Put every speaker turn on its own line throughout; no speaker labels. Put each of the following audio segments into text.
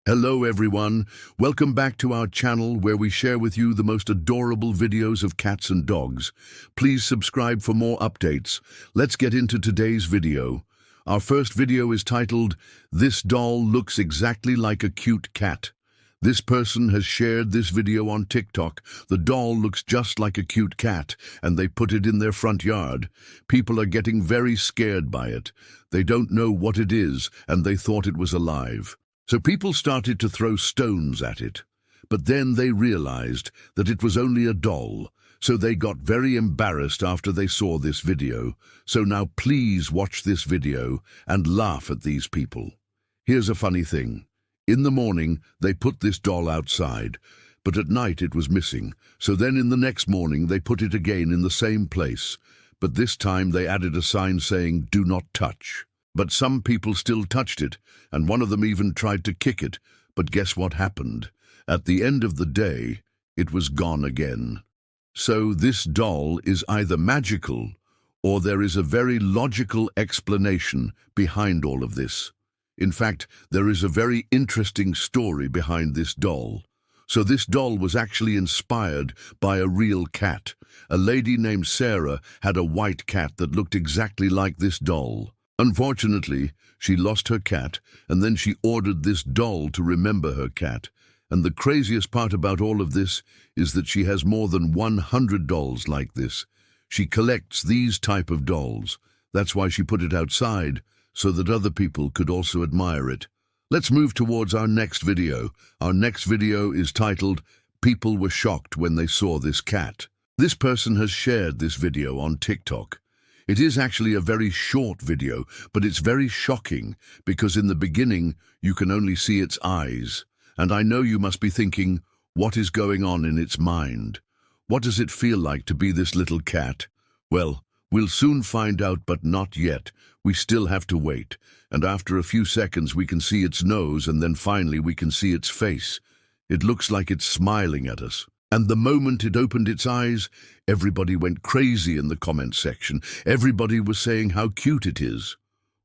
Hello everyone, welcome back to our channel where we share with you the most adorable videos of cats and dogs. Please subscribe for more updates. Let's get into today's video. Our first video is titled, "This doll looks exactly like a cute cat." This person has shared this video on TikTok. The doll looks just like a cute cat, and they put it in their front yard. People are getting very scared by it. They don't know what it is, and they thought it was alive. So people started to throw stones at it. But then they realized that it was only a doll, so they got very embarrassed after they saw this video. So now please watch this video and laugh at these people. Here's a funny thing. In the morning, they put this doll outside, but at night it was missing. So then in the next morning, they put it again in the same place. But this time they added a sign saying, "Do not touch." But some people still touched it, and one of them even tried to kick it. But guess what happened? At the end of the day, it was gone again. So this doll is either magical, or there is a very logical explanation behind all of this. In fact, there is a very interesting story behind this doll. So this doll was actually inspired by a real cat. A lady named Sarah had a white cat that looked exactly like this doll. Unfortunately, she lost her cat, and then she ordered this doll to remember her cat. And the craziest part about all of this is that she has more than 100 dolls like this. She collects these type of dolls. That's why she put it outside, so that other people could also admire it. Let's move towards our next video. Our next video is titled, "People Were Shocked When They Saw This Cat." This person has shared this video on TikTok. It is actually a very short video, but it's very shocking because in the beginning you can only see its eyes. And I know you must be thinking, what is going on in its mind? What does it feel like to be this little cat? Well, we'll soon find out, but not yet. We still have to wait. And after a few seconds we can see its nose, and then finally we can see its face. It looks like it's smiling at us. And the moment it opened its eyes, everybody went crazy in the comment section. Everybody was saying how cute it is.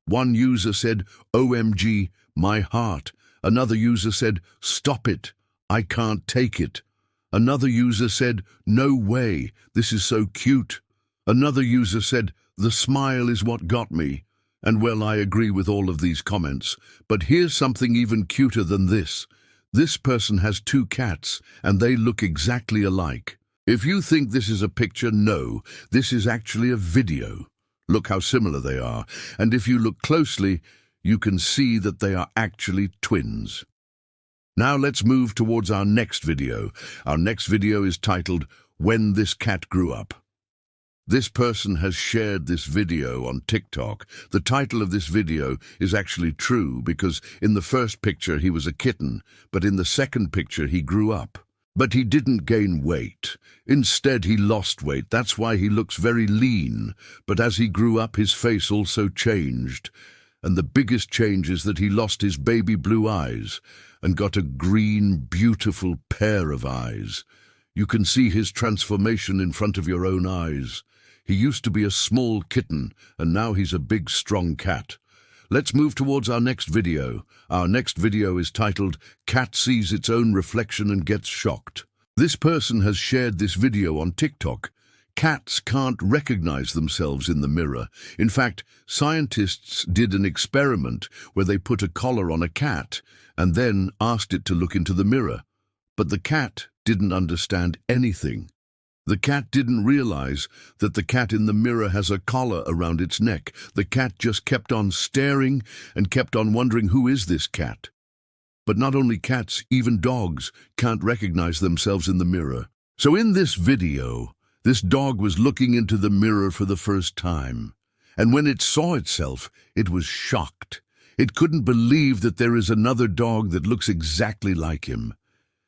One user said, "OMG, my heart." Another user said, "Stop it, I can't take it." Another user said, "No way, this is so cute." Another user said, "The smile is what got me." And well, I agree with all of these comments. But here's something even cuter than this. This person has two cats, and they look exactly alike. If you think this is a picture, no, this is actually a video. Look how similar they are, and if you look closely, you can see that they are actually twins. Now let's move towards our next video. Our next video is titled, "When This Cat Grew Up." This person has shared this video on TikTok. The title of this video is actually true because in the first picture he was a kitten, but in the second picture he grew up. But he didn't gain weight. Instead, he lost weight. That's why he looks very lean. But as he grew up, his face also changed. And the biggest change is that he lost his baby blue eyes and got a green, beautiful pair of eyes. You can see his transformation in front of your own eyes. He used to be a small kitten, and now he's a big, strong cat. Let's move towards our next video. Our next video is titled, "Cat Sees Its Own Reflection and Gets Shocked." This person has shared this video on TikTok. Cats can't recognize themselves in the mirror. In fact, scientists did an experiment where they put a collar on a cat and then asked it to look into the mirror. But the cat didn't understand anything. The cat didn't realize that the cat in the mirror has a collar around its neck. The cat just kept on staring and kept on wondering, who is this cat? But not only cats, even dogs can't recognize themselves in the mirror. So in this video, this dog was looking into the mirror for the first time. And when it saw itself, it was shocked. It couldn't believe that there is another dog that looks exactly like him.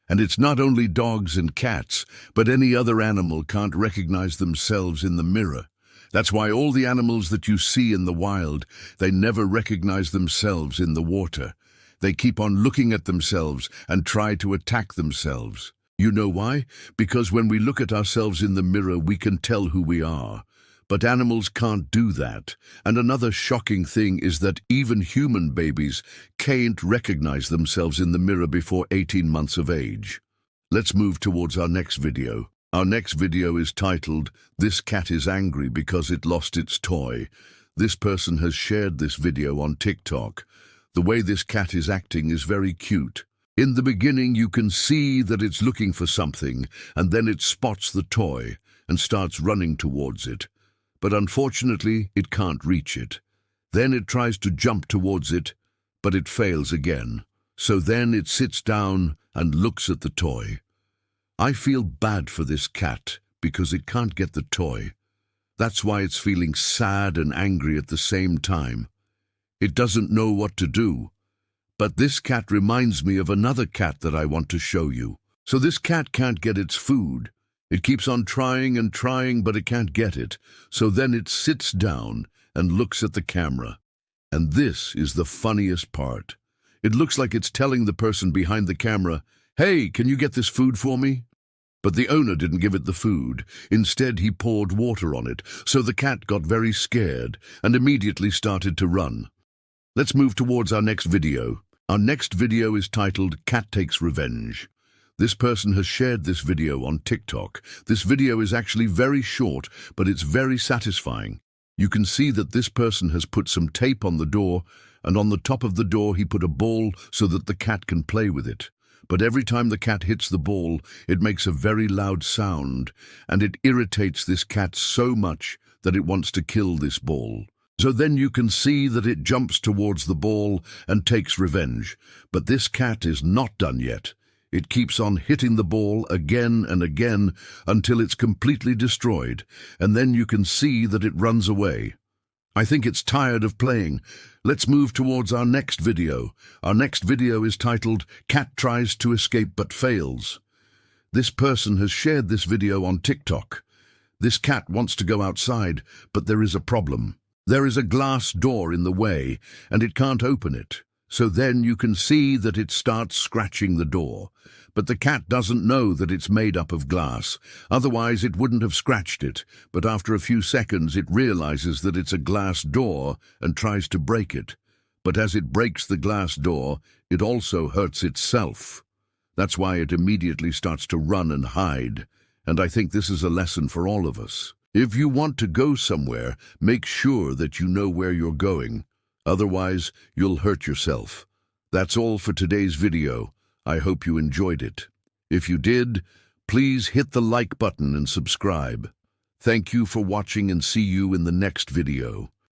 And it's not only dogs and cats, but any other animal can't recognize themselves in the mirror. That's why all the animals that you see in the wild, they never recognize themselves in the water. They keep on looking at themselves and try to attack themselves. You know why? Because when we look at ourselves in the mirror, we can tell who we are. But animals can't do that. And another shocking thing is that even human babies can't recognize themselves in the mirror before 18 months of age. Let's move towards our next video. Our next video is titled, "This cat is angry because it lost its toy." This person has shared this video on TikTok. The way this cat is acting is very cute. In the beginning, you can see that it's looking for something, and then it spots the toy and starts running towards it. But unfortunately, it can't reach it. Then it tries to jump towards it, but it fails again. So then it sits down and looks at the toy. I feel bad for this cat because it can't get the toy. That's why it's feeling sad and angry at the same time. It doesn't know what to do. But this cat reminds me of another cat that I want to show you. So this cat can't get its food. It keeps on trying and trying, but it can't get it. So then it sits down and looks at the camera. And this is the funniest part. It looks like it's telling the person behind the camera, "Hey, can you get this food for me?" But the owner didn't give it the food. Instead, he poured water on it. So the cat got very scared and immediately started to run. Let's move towards our next video. Our next video is titled, "Cat Takes Revenge." This person has shared this video on TikTok. This video is actually very short, but it's very satisfying. You can see that this person has put some tape on the door, and on the top of the door he put a ball so that the cat can play with it. But every time the cat hits the ball, it makes a very loud sound, and it irritates this cat so much that it wants to kill this ball. So then you can see that it jumps towards the ball and takes revenge. But this cat is not done yet. It keeps on hitting the ball again and again until it's completely destroyed, and then you can see that it runs away. I think it's tired of playing. Let's move towards our next video. Our next video is titled, "Cat Tries to Escape but Fails." This person has shared this video on TikTok. This cat wants to go outside, but there is a problem. There is a glass door in the way, and it can't open it. So then you can see that it starts scratching the door. But the cat doesn't know that it's made up of glass. Otherwise, it wouldn't have scratched it. But after a few seconds, it realizes that it's a glass door and tries to break it. But as it breaks the glass door, it also hurts itself. That's why it immediately starts to run and hide. And I think this is a lesson for all of us. If you want to go somewhere, make sure that you know where you're going. Otherwise, you'll hurt yourself. That's all for today's video. I hope you enjoyed it. If you did, please hit the like button and subscribe. Thank you for watching and see you in the next video.